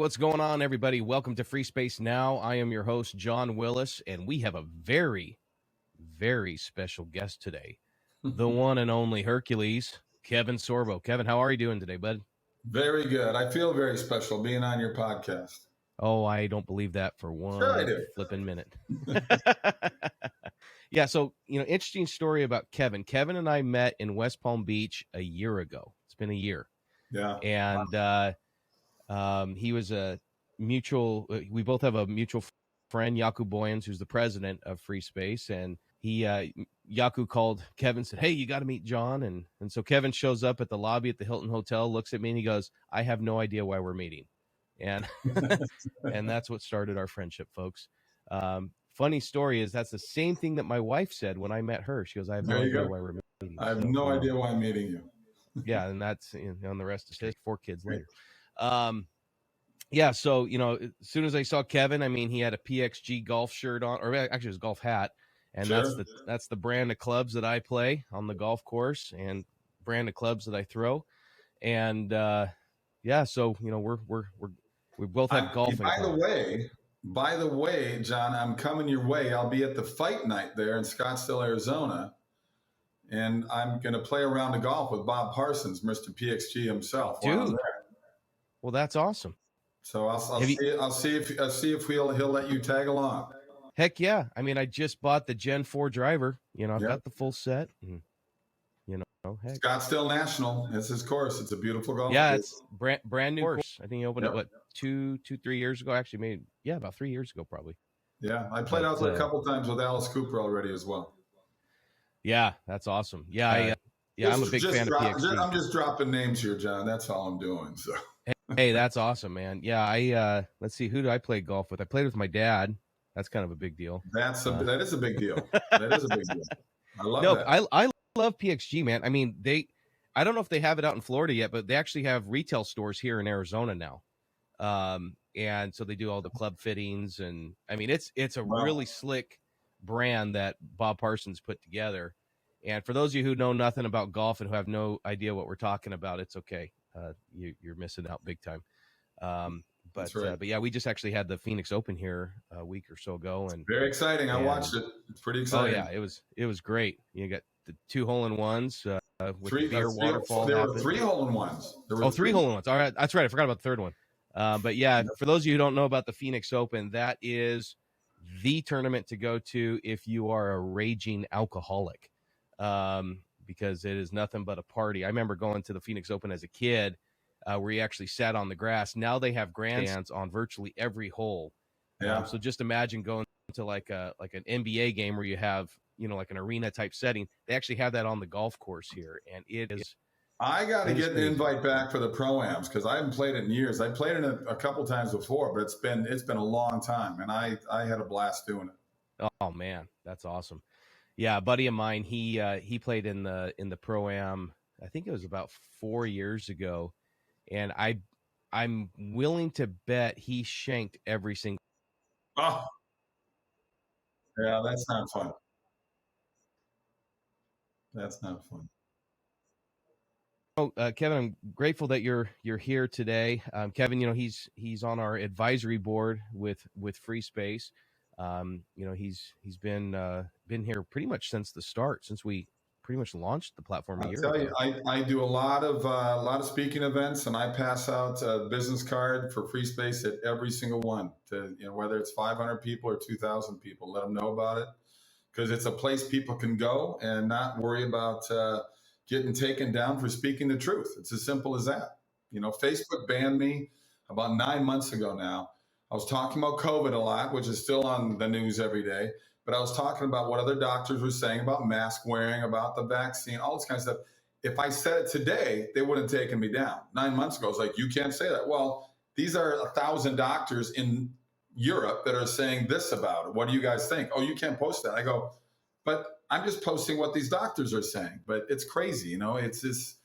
what's going on, everybody? Welcome to FreeSpace Now. I am your host, John Willis, and we have a very, very special guest today. The one and only Hercules, Kevin Sorbo. Kevin, how are you doing today, bud? Very good. I feel very special being on your podcast. Oh, I don't believe that for one flipping minute. Yeah, so, interesting story about Kevin. Kevin and I met in West Palm Beach a year ago. It's been a year. Yeah. And he was a mutual, we both have a mutual friend, Yaku Boyens, who's the president of FreeSpace. And Yaku called Kevin, said, hey, you got to meet John. And so Kevin shows up at the lobby at the Hilton Hotel, looks at me and he goes, I have no idea why we're meeting. And and that's what started our friendship, folks. Funny story is that's the same thing that my wife said when I met her. She goes, I have no idea why we're meeting. I have no idea why I'm meeting you. Yeah, and that's, and the rest is 4 kids later. Yeah, so, as soon as I saw Kevin, I mean, he had a PXG golf shirt on, or actually his golf hat. And Sure. that's the brand of clubs that I play on the golf course and brand of clubs that I throw. And yeah, so we both have golf. By the way, John, I'm coming your way. I'll be at the fight night there in Scottsdale, Arizona, and I'm going to play a round of golf with Bob Parsons, Mr. PXG himself. Dude, well, that's awesome. So I'll see if he'll let you tag along. Heck yeah! I mean, I just bought the Gen 4 driver. I've got the full set. And, heck. Scottsdale National. It's his course. It's a beautiful golf. Yeah, course. It's brand new course. I think he opened it 3 years ago. Actually, about 3 years ago, probably. Yeah, I played out there a couple times with Alice Cooper already as well. Yeah, that's awesome. Yeah, I'm a big fan of PXG. I'm just dropping names here, John. That's all I'm doing. So. Hey, that's awesome, man. Yeah, let's see, who do I play golf with? I played with my dad. That's kind of a big deal. That is a big deal. That is a big deal. I love that. I love PXG, man. I mean, I don't know if they have it out in Florida yet, but they actually have retail stores here in Arizona now. And so they do all the club fittings, and I mean, it's a really slick brand that Bob Parsons put together. And for those of you who know nothing about golf and who have no idea what we're talking about, it's okay. You're missing out big time. But yeah, we just actually had the Phoenix Open here a week or so ago, and very exciting. I watched it. It's pretty exciting. Oh yeah, it was great. You got the 2 hole-in-ones with the beer waterfall. There were 3 hole-in-ones. 3 hole-in-ones. All right, that's right. I forgot about the third one. But yeah, for those of you who don't know about the Phoenix Open, that is the tournament to go to if you are a raging alcoholic, because it is nothing but a party. I remember going to the Phoenix Open as a kid, where you actually sat on the grass. Now they have grandstands on virtually every hole. Yeah. So just imagine going to like an NBA game where you have, like an arena type setting. They actually have that on the golf course here, and it is. I got to get an invite back for the Pro-Ams because I haven't played it in years. I played it a couple times before, but it's been a long time, and I had a blast doing it. Oh man, that's awesome. Yeah, a buddy of mine, he played in the Pro-Am. I think it was about 4 years ago. And I'm willing to bet he shanked every single. Oh, yeah, that's not fun. That's not fun. Oh, Kevin, I'm grateful that you're here today. Kevin, he's on our advisory board with FreeSpace. He's been here pretty much since the start, since we pretty much launched the platform a year ago. I do a lot of speaking events, and I pass out a business card for FreeSpace at every single one to, whether it's 500 people or 2,000 people, let them know about it, because it's a place people can go and not worry about getting taken down for speaking the truth. It's as simple as that. Facebook banned me about 9 months ago now. I was talking about COVID a lot, which is still on the news every day. But I was talking about what other doctors were saying about mask wearing, about the vaccine, all this kind of stuff. If I said it today, they wouldn't have taken me down. 9 months ago, I was like, you can't say that. Well, these are 1,000 doctors in Europe that are saying this about it. What do you guys think? Oh, you can't post that. I go, but I'm just posting what these doctors are saying. But it's crazy, it's just,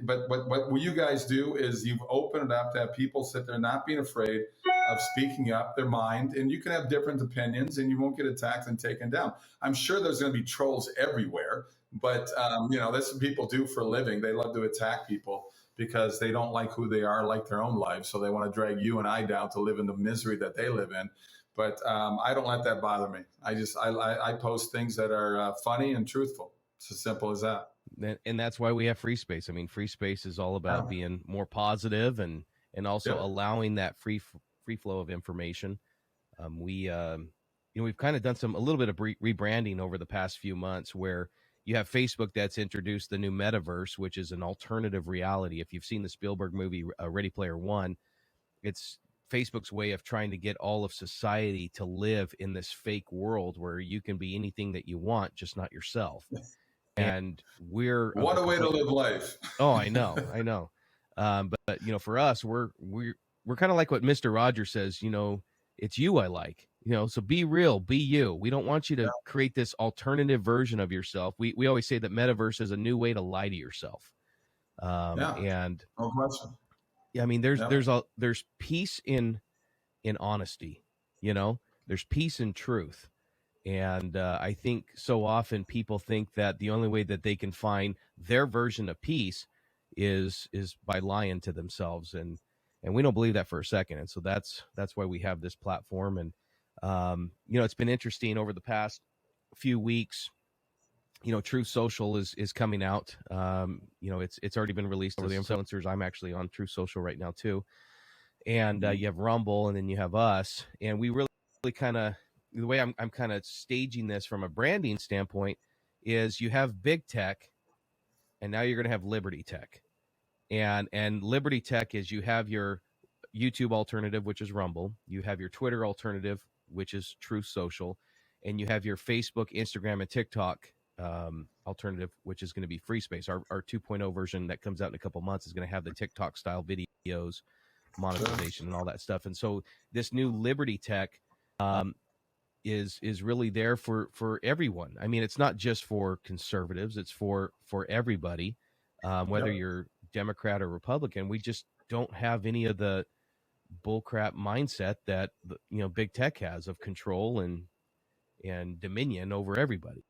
but what you guys do is you've opened it up to have people sit there not being afraid of speaking up their mind, and you can have different opinions and you won't get attacked and taken down. I'm sure there's going to be trolls everywhere, but that's what people do for a living. They love to attack people because they don't like who they are, like their own lives. So they want to drag you and I down to live in the misery that they live in. But I don't let that bother me. I post things that are funny and truthful. It's as simple as that. And that's why we have FreeSpace. I mean, FreeSpace is all about being more positive and also allowing that free flow of information. We've kind of done a little bit of rebranding over the past few months, where you have Facebook that's introduced the new Metaverse, which is an alternative reality. If you've seen the Spielberg movie Ready Player One, it's Facebook's way of trying to get all of society to live in this fake world where you can be anything that you want, just not yourself. And we're what a way to live life. Oh, I know. But for us, we're kind of like what Mr. Rogers says. It's you I like. So be real, be you. We don't want you to create this alternative version of yourself. We always say that Metaverse is a new way to lie to yourself. And no question. I mean, there's peace in honesty. There's peace in truth. And I think so often people think that the only way that they can find their version of peace is by lying to themselves, and we don't believe that for a second. And so that's why we have this platform. And it's been interesting over the past few weeks. Truth Social is coming out. It's already been released over the influencers. I'm actually on Truth Social right now too. And you have Rumble, and then you have us, and we really kind of, the way I'm kind of staging this from a branding standpoint is you have big tech, and now you're going to have Liberty Tech. And Liberty Tech is, you have your YouTube alternative, which is Rumble. You have your Twitter alternative, which is Truth Social. And you have your Facebook, Instagram, and TikTok alternative, which is going to be FreeSpace. Our 2.0 version that comes out in a couple months is going to have the TikTok style videos, monetization, and all that stuff. And so this new Liberty Tech is really there for everyone. I mean, it's not just for conservatives, it's for everybody, whether you're Democrat or Republican. We just don't have any of the bullcrap mindset that big tech has of control and dominion over everybody.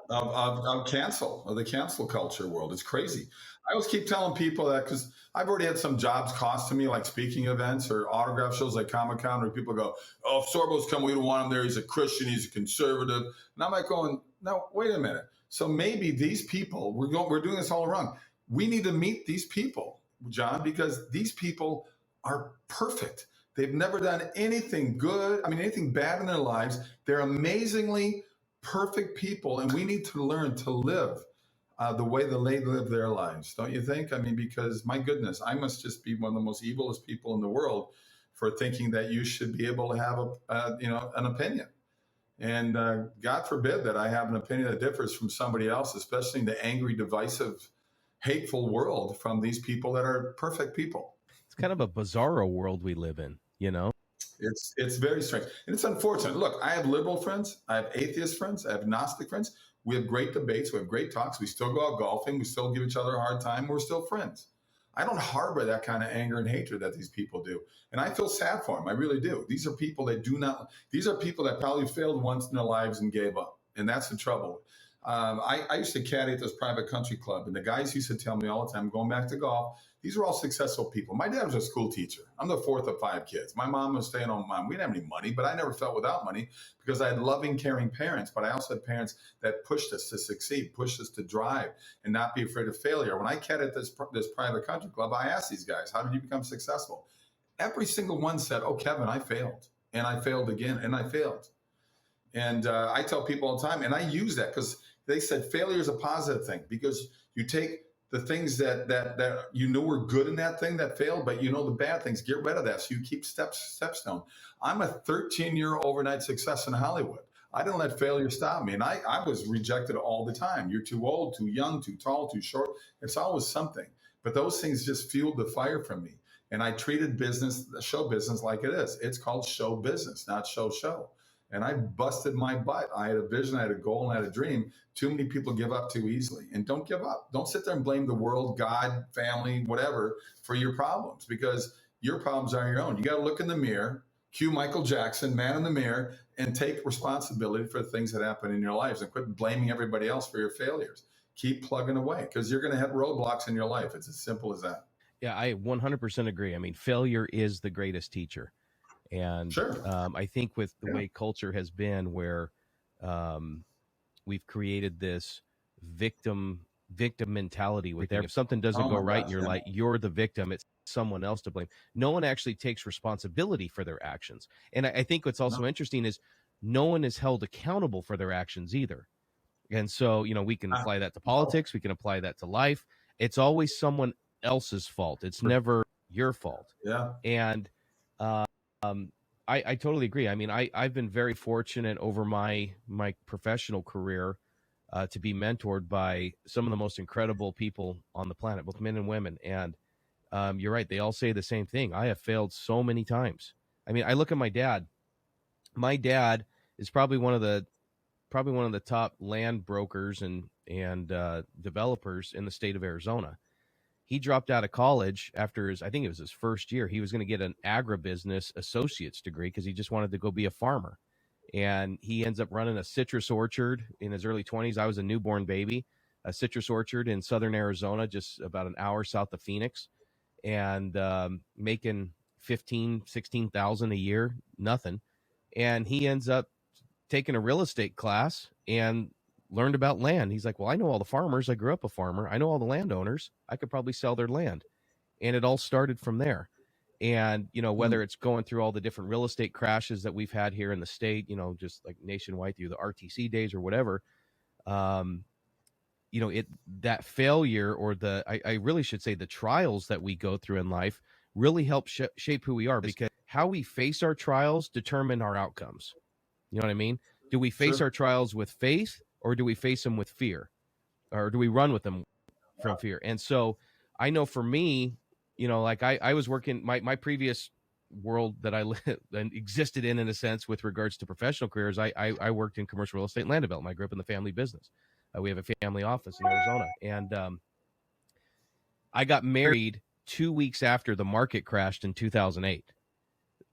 Of the cancel culture world. It's crazy. I always keep telling people that, because I've already had some jobs cost to me, like speaking events or autograph shows like Comic-Con, where people go, "Oh, if Sorbo's come, we don't want him there. He's a Christian. He's a conservative." And I'm like going, "No, wait a minute. So maybe these people, we're doing this all wrong. We need to meet these people, John, because these people are perfect. They've never done anything good. I mean, anything bad in their lives. They're amazingly perfect people, and we need to learn to live the way they live their lives, don't you think? I mean, because my goodness, I must just be one of the most evilest people in the world for thinking that you should be able to have an opinion. And God forbid that I have an opinion that differs from somebody else, especially in the angry, divisive, hateful world from these people that are perfect people. It's kind of a bizarro world we live in, It's very strange. And it's unfortunate. Look, I have liberal friends. I have atheist friends. I have Gnostic friends. We have great debates. We have great talks. We still go out golfing. We still give each other a hard time. We're still friends. I don't harbor that kind of anger and hatred that these people do. And I feel sad for them. I really do. These are people that these are people that probably failed once in their lives and gave up. And that's the trouble. I used to caddy at this private country club, and the guys used to tell me all the time, going back to golf, these were all successful people. My dad was a school teacher. I'm the fourth of 5 kids. My mom was a stay-at-home mom. We didn't have any money, but I never felt without money because I had loving, caring parents. But I also had parents that pushed us to succeed, pushed us to drive, and not be afraid of failure. When I caddied this private country club, I asked these guys, "How did you become successful?" Every single one said, "Oh, Kevin, I failed, and I failed again, and I failed." And I tell people all the time, and I use that because they said failure is a positive thing, because you take the things that you know were good in that thing that failed, but you know the bad things, get rid of that. So you keep stepstone. I'm a 13-year overnight success in Hollywood. I didn't let failure stop me. And I was rejected all the time. You're too old, too young, too tall, too short. It's always something. But those things just fueled the fire from me. And I treated show business like it is. It's called show business, not show. And I busted my butt. I had a vision, I had a goal, and I had a dream. Too many people give up too easily. And don't give up. Don't sit there and blame the world, God, family, whatever, for your problems, because your problems are your own. You got to look in the mirror, cue Michael Jackson, man in the mirror, and take responsibility for the things that happen in your lives, and quit blaming everybody else for your failures. Keep plugging away, because you're going to have roadblocks in your life. It's as simple as that. Yeah, I 100% agree. I mean, failure is the greatest teacher. And Sure. I think with the Yeah. way culture has been, where um, we've created this victim victim mentality with everything. If something doesn't Oh go my right gosh. and you're Yeah. like, you're the victim, it's someone else to blame. No one actually takes responsibility for their actions. And I think what's No. also interesting is no one is held accountable for their actions either. And so, we can Ah, apply that to no. politics, we can apply that to life. It's always someone else's fault. It's never your fault. Yeah. And um, I totally agree. I mean, I've been very fortunate over my professional career to be mentored by some of the most incredible people on the planet, both men and women. And you're right; they all say the same thing. I have failed so many times. I mean, I look at my dad. My dad is probably one of the top land brokers and developers in the state of Arizona. He dropped out of college after I think it was his first year. He was going to get an agribusiness associate's degree because he just wanted to go be a farmer. And he ends up running a citrus orchard in his early 20s. I was a newborn baby, a citrus orchard in southern Arizona, just about an hour south of Phoenix, and making 16,000 a year, nothing. And he ends up taking a real estate class and learned about land. He's like, well, I know all the farmers. I grew up a farmer. I know all the landowners. I could probably sell their land. And it all started from there. And, Mm. whether it's going through all the different real estate crashes that we've had here in the state, just like nationwide through the RTC days or whatever, um, that failure or I really should say the trials that we go through in life really help shape who we are, because how we face our trials determine our outcomes. You know what I mean? Do we face Sure. our trials with faith, or do we face them with fear, or do we run with them from fear? And so I know for me, like I was working my previous world that I existed in a sense with regards to professional careers. I worked in commercial real estate and land development. I grew up in the family business. We have a family office in Arizona, and I got married 2 weeks after the market crashed in 2008.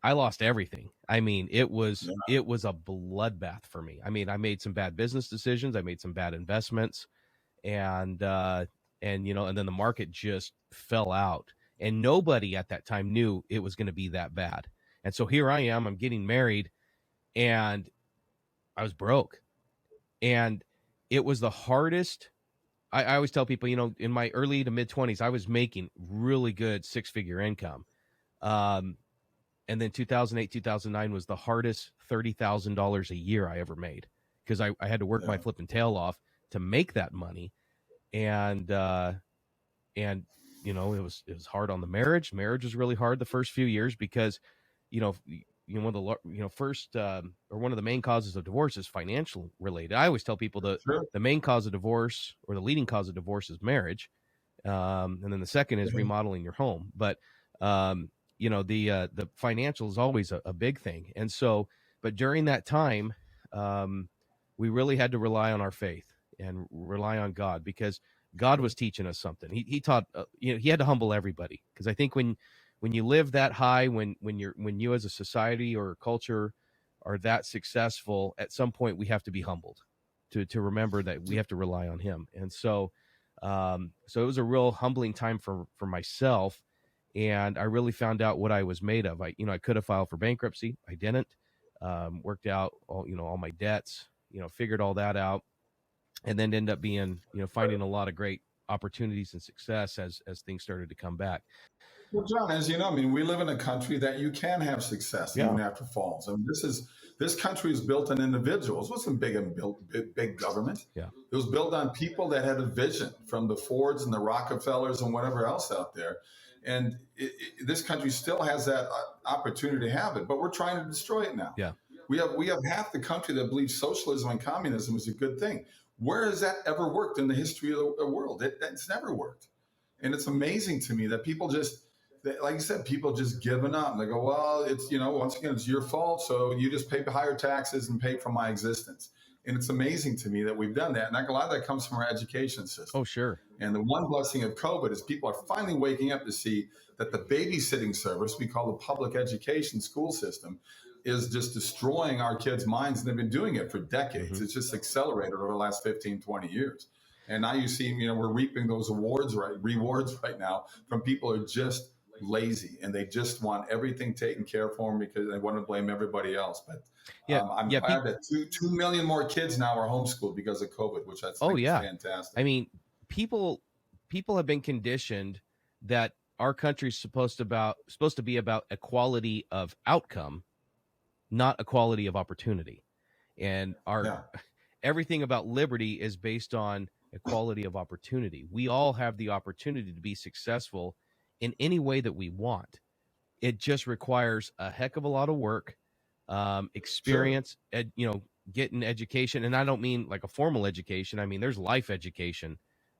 I lost everything. I mean, it was Yeah. it was a bloodbath for me. I mean, I made some bad business decisions. I made some bad investments, and and then the market just fell out, and nobody at that time knew it was going to be that bad. And so here I am. I'm getting married, and I was broke, and it was the hardest. I always tell people, in my early to mid 20s, I was making really good 6-figure income. Um, and then 2008 2009 was the hardest $30,000 a year I ever made, because I had to work my Yeah. flipping tail off to make that money. And it was hard on the marriage was really hard the first few years, because you know one of the first or one of the main causes of divorce is financial related. I always tell people Sure. the main cause of divorce, or the leading cause of divorce, is marriage, and then the second is Yeah. remodeling your home. But the financial is always a big thing. And so, but during that time, we really had to rely on our faith and rely on God, because God was teaching us something. He taught, he had to humble everybody, because I think when you live that high, when you as a society or a culture are that successful, at some point we have to be humbled to remember that we have to rely on Him. And so so it was a real humbling time for myself, and I really found out what I was made of. I could have filed for bankruptcy. I didn't. Worked out all my debts, figured all that out, and then end up being, finding a lot of great opportunities and success as things started to come back. Well, John, as you know, I mean, we live in a country that you can have success Yeah. even after falls. I mean, this country is built on individuals. It wasn't big government. Yeah. It was built on people that had a vision, from the Fords and the Rockefellers and whatever else out there. And this country still has that opportunity to have it, but we're trying to destroy it now. Yeah. We have half the country that believes socialism and communism is a good thing. Where has that ever worked in the history of the world? It's never worked. And it's amazing to me that people just, like you said, people just giving up. And they go, well, it's, once again, it's your fault. So you just pay higher taxes and pay for my existence. And it's amazing to me that we've done that. And a lot of that comes from our education system. Oh, sure. And the one blessing of COVID is people are finally waking up to see that the babysitting service we call the public education school system is just destroying our kids' minds. And they've been doing it for decades. Mm-hmm. It's just accelerated over the last 15, 20 years. And now you see, we're reaping those rewards right now from people who are just lazy and they just want everything taken care of for them because they want to blame everybody else. But I'm glad that 2 million more kids now are homeschooled because of COVID, which I think is fantastic. I mean, people have been conditioned that our country's supposed to be about equality of outcome, not equality of opportunity. And everything about liberty is based on equality of opportunity. We all have the opportunity to be successful in any way that we want. It just requires a heck of a lot of work, experience, getting education. And I don't mean like a formal education. I mean, there's life education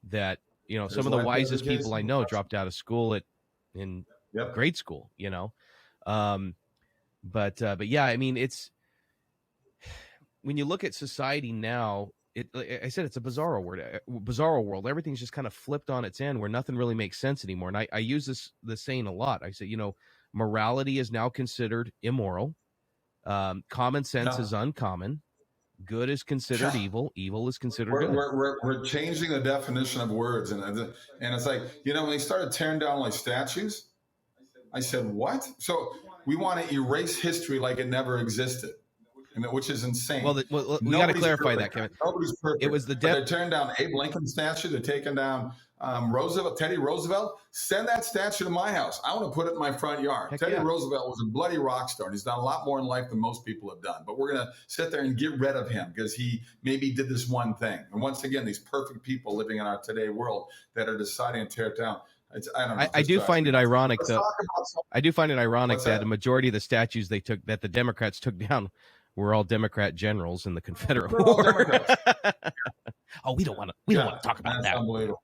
that, some of the wisest people I know dropped out of school in grade school, But yeah, I mean, it's, when you look at society now, like I said, it's a bizarro world. Everything's just kind of flipped on its end where nothing really makes sense anymore. And I use this saying a lot. I say, morality is now considered immoral. Common sense is uncommon. Good is considered evil. Evil is considered good. We're changing the definition of words. And it's like, when they started tearing down like statues, I said, what? So we want to erase history like it never existed. Which is insane. Well, we got to clarify that, Kevin. Nobody's perfect. It was they're tearing down Abe Lincoln statue. They're taking down Teddy Roosevelt. Send that statue to my house. I want to put it in my front yard. Teddy Roosevelt was a bloody rock star, and he's done a lot more in life than most people have done. But we're going to sit there and get rid of him because he maybe did this one thing. And once again, these perfect people living in our today world that are deciding to tear it down. I do find it ironic, though. I do find it ironic that a majority of the statues that the Democrats took down were all Democrat generals in the Confederate War. Oh, we don't want to talk about that. Unbelievable.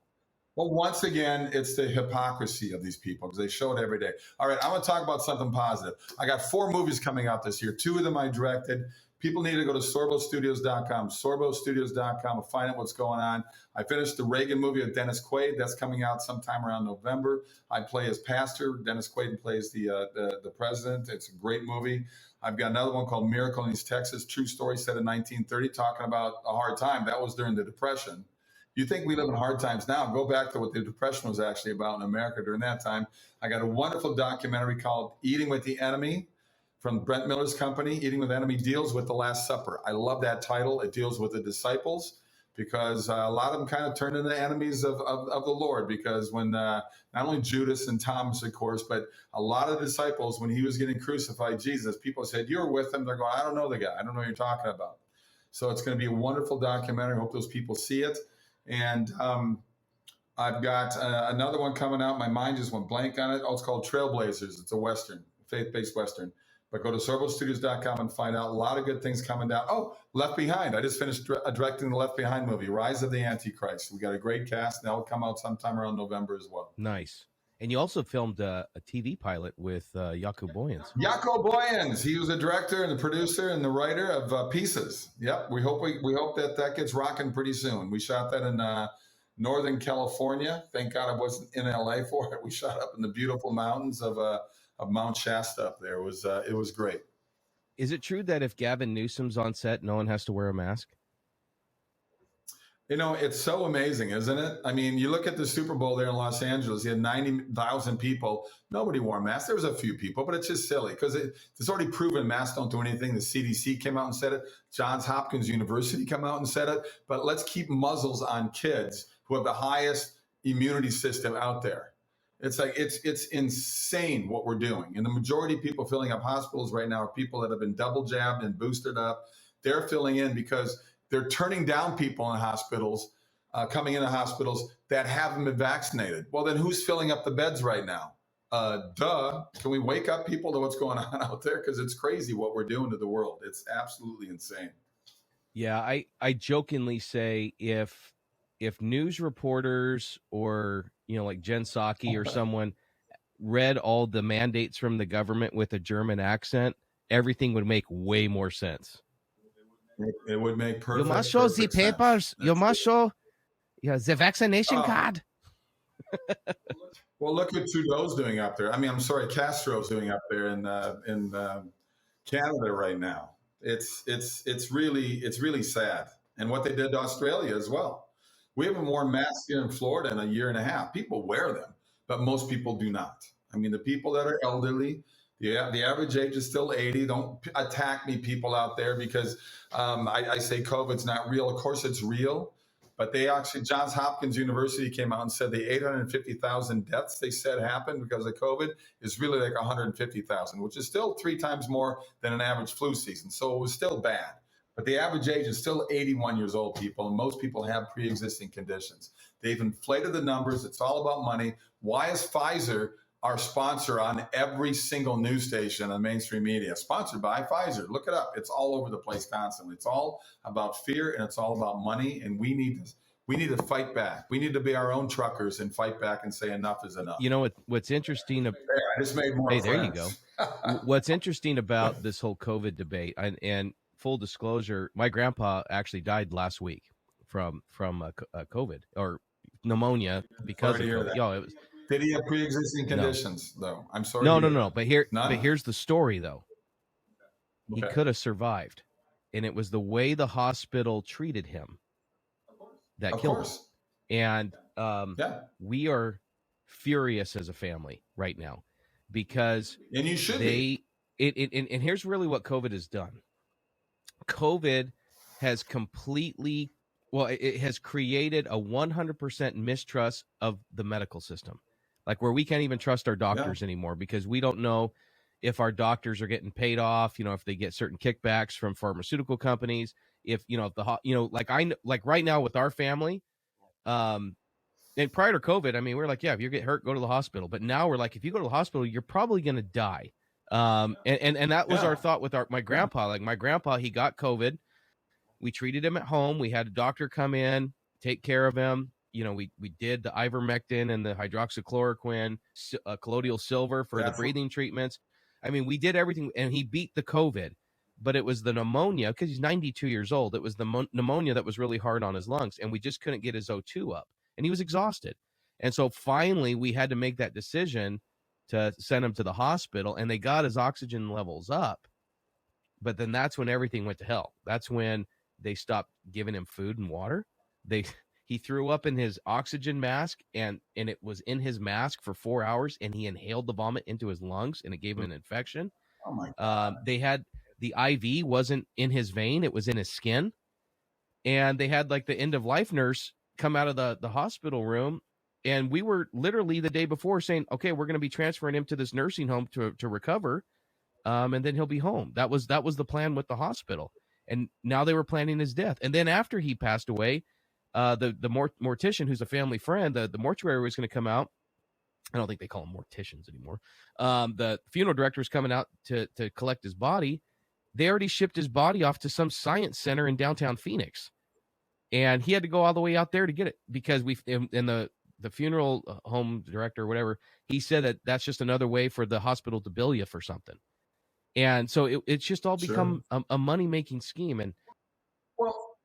Well, once again, it's the hypocrisy of these people because they show it every day. All right, I'm going to talk about something positive. I got 4 movies coming out this year. 2 of them I directed. People need to go to sorbostudios.com, sorbostudios.com, and find out what's going on. I finished the Reagan movie with Dennis Quaid. That's coming out sometime around November. I play as pastor. Dennis Quaid plays the president. It's a great movie. I've got another one called Miracle in East Texas, true story set in 1930, talking about a hard time. That was during the Depression. You think we live in hard times now? Go back to what the Depression was actually about in America during that time. I got a wonderful documentary called Eating with the Enemy from Brent Miller's company. Eating with the Enemy deals with the Last Supper. I love that title. It deals with the disciples because a lot of them kind of turned into enemies of the Lord because when not only Judas and Thomas, of course, but a lot of disciples, when he was getting crucified, Jesus, people said, "You were with him." They're going, "I don't know the guy. I don't know what you're talking about." So it's going to be a wonderful documentary. I hope those people see it. And I've got another one coming out. My mind just went blank on it. Oh, it's called Trailblazers. It's a Western, faith-based Western. But go to sorbostudios.com and find out a lot of good things coming down. Oh, Left Behind. I just finished directing the Left Behind movie, Rise of the Antichrist. We got a great cast. That will come out sometime around November as well. Nice. And you also filmed a TV pilot with Jaco Boyens. Jaco Boyens. He was the director and the producer and the writer of Pieces. Yep. We hope that gets rocking pretty soon. We shot that in Northern California. Thank God I wasn't in LA for it. We shot up in the beautiful mountains of Mount Shasta up there. It was great. Is it true that if Gavin Newsom's on set, no one has to wear a mask? It's so amazing, isn't it? I mean, you look at the Super Bowl there in Los Angeles, you had 90,000 people. Nobody wore masks. There was a few people, but it's just silly because it's already proven masks don't do anything. The CDC came out and said it. Johns Hopkins University came out and said it. But let's keep muzzles on kids who have the highest immunity system out there. It's like it's insane what we're doing. And the majority of people filling up hospitals right now are people that have been double jabbed and boosted up. They're filling in because they're turning down people in hospitals, coming into hospitals that haven't been vaccinated. Well, then who's filling up the beds right now? Can we wake up people to what's going on out there? Because it's crazy what we're doing to the world. It's absolutely insane. Yeah, I jokingly say if news reporters or like Jen Psaki or someone read all the mandates from the government with a German accent, everything would make way more sense. It would make perfect. You must show the papers. You must show the vaccination card. Well, look what Trudeau's doing up there. I mean, I'm sorry, Castro's doing up there in Canada right now. It's really sad, and what they did to Australia as well. We haven't worn masks here in Florida in a year and a half. People wear them, but most people do not. I mean, the people that are elderly, the average age is still 80. Don't attack me, people out there, because I say COVID's not real. Of course, it's real. But they actually, Johns Hopkins University came out and said the 850,000 deaths they said happened because of COVID is really like 150,000, which is still 3 times more than an average flu season. So it was still bad. But the average age is still 81 years old, people, and most people have pre-existing conditions. They've inflated the numbers. It's all about money. Why is Pfizer our sponsor on every single news station on mainstream media? Sponsored by Pfizer. Look it up. It's all over the place constantly. It's all about fear and it's all about money. And we need to fight back. We need to be our own truckers and fight back and say enough is enough. You know what's interesting? I just made more friends. There you go. What's interesting about this whole COVID debate, and full disclosure, my grandpa actually died last week from COVID or pneumonia because of COVID. It was. Did he have pre-existing conditions, though? I'm sorry. No. But here's the story, though. Okay. He could have survived, and it was the way the hospital treated him that killed him. And we are furious as a family right now because and you should and here's really what COVID has done. COVID has it has created a 100% mistrust of the medical system. Like where we can't even trust our doctors anymore because we don't know if our doctors are getting paid off, if they get certain kickbacks from pharmaceutical companies, like right now with our family, and prior to COVID, I mean, we're like, if you get hurt, go to the hospital. But now we're like, if you go to the hospital, you're probably going to die. And that was our thought with my grandpa. Like my grandpa, he got COVID. We treated him at home. We had a doctor come in, take care of him. We did the ivermectin and the hydroxychloroquine, colloidal silver for the breathing treatments. I mean, we did everything, and he beat the COVID. But it was the pneumonia, because he's 92 years old. It was the pneumonia that was really hard on his lungs, and we just couldn't get his O2 up. And he was exhausted. And so finally, we had to make that decision to send him to the hospital, and they got his oxygen levels up. But then that's when everything went to hell. That's when they stopped giving him food and water. He threw up in his oxygen mask, and it was in his mask for 4 hours, and he inhaled the vomit into his lungs, and it gave him an infection. Oh my God. They had the IV wasn't in his vein; it was in his skin, and they had like the end of life nurse come out of the hospital room, and we were literally the day before saying, "Okay, we're going to be transferring him to this nursing home to recover, and then he'll be home." That was the plan with the hospital, and now they were planning his death. And then after he passed away, the mortician, who's a family friend, the mortuary was going to come out. I don't think they call them morticians anymore. The funeral director was coming out to collect his body. They already shipped his body off to some science center in downtown Phoenix, and he had to go all the way out there to get it because the funeral home director or whatever, he said that that's just another way for the hospital to bill you for something. And so it's just all become a money-making scheme. And well,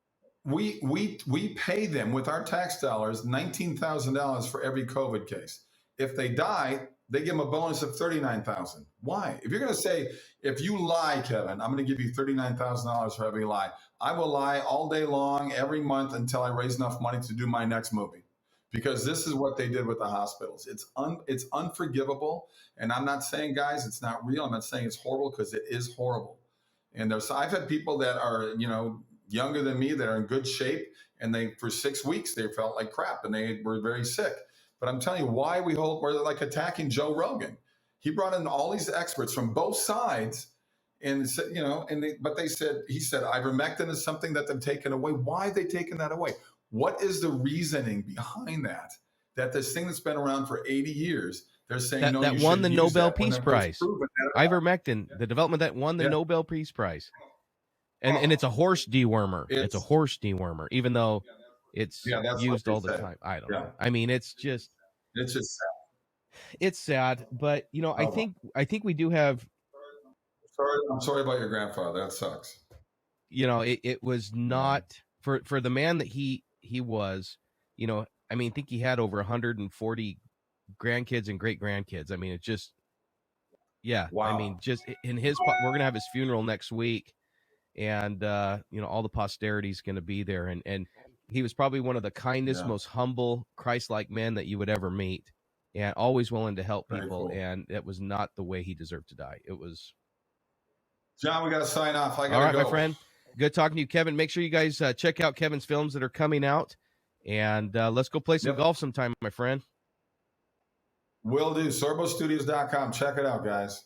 we pay them with our tax dollars $19,000 for every COVID case. If they die, they give them a bonus of $39,000. Why? If you're going to say, if you lie, Kevin, I'm going to give you $39,000 for every lie. I will lie all day long, every month until I raise enough money to do my next movie. Because this is what they did with the hospitals. It's unforgivable. And I'm not saying, guys, it's not real. I'm not saying it's horrible, because it is horrible. And I've had people that are, younger than me that are in good shape, and for 6 weeks they felt like crap and they were very sick. But I'm telling you why we're like attacking Joe Rogan. He brought in all these experts from both sides, and said, he said ivermectin is something that they've taken away. Why are they taking that away? What is the reasoning behind that? That this thing that's been around for 80 years, they're saying that won the Nobel Peace Prize. Ivermectin, the development that won the Nobel Peace Prize. And it's a horse dewormer. It's a horse dewormer, even though it's used all the time. I don't know. I mean, it's just sad. It's sad, but I think we do have. I'm sorry about your grandfather. That sucks. It was not for the man that he was. I mean, I think he had over 140 grandkids and great grandkids. I mean, it just, wow. I mean, just in we're gonna have his funeral next week. And all the posterity is going to be there, and He was probably one of the kindest, Yeah. most humble, Christ-like men that you would ever meet, and always willing to help Very people. cool. And it was not the way he deserved to die. It was. John, we got to sign off. I got to All right, go. my friend. Good talking to you, Kevin. Make sure you guys check out Kevin's films that are coming out, and let's go play some golf sometime, my friend. Will do. SorboStudios.com. Check it out, guys.